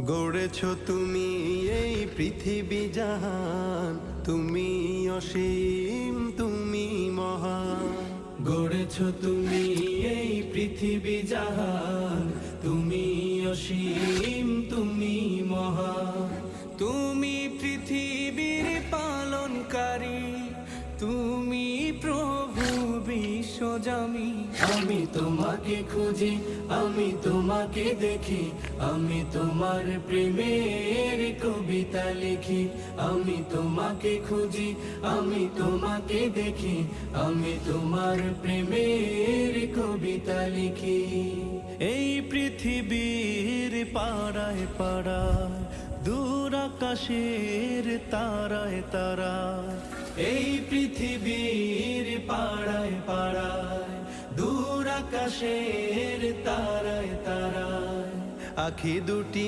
গড়েছ তুমি এই পৃথিবী জাহান, তুমি অসীম তুমি মহান। গড়েছ তুমি এই পৃথিবী জাহান, তুমি অসীম তুমি মহান। তুমি পৃথিবীর পালনকারী, তুমি প্রভু বিশ্বজামি। আমি তোমাকে খুঁজি, আমি তোমাকে দেখি, আমি তোমার প্রেমের কবিতা লিখি। আমি তোমাকে খুঁজি, আমি তোমাকে দেখি, আমি তোমার প্রেমের কবিতা লিখি। এই পৃথিবীর পাড়ায় পাড়ায়, দূর আকাশের তারায় তারায়, এই পৃথিবীর পাড়ায় পাড়ায়, দূর আকাশের তারায় তারায়, আখি দুটি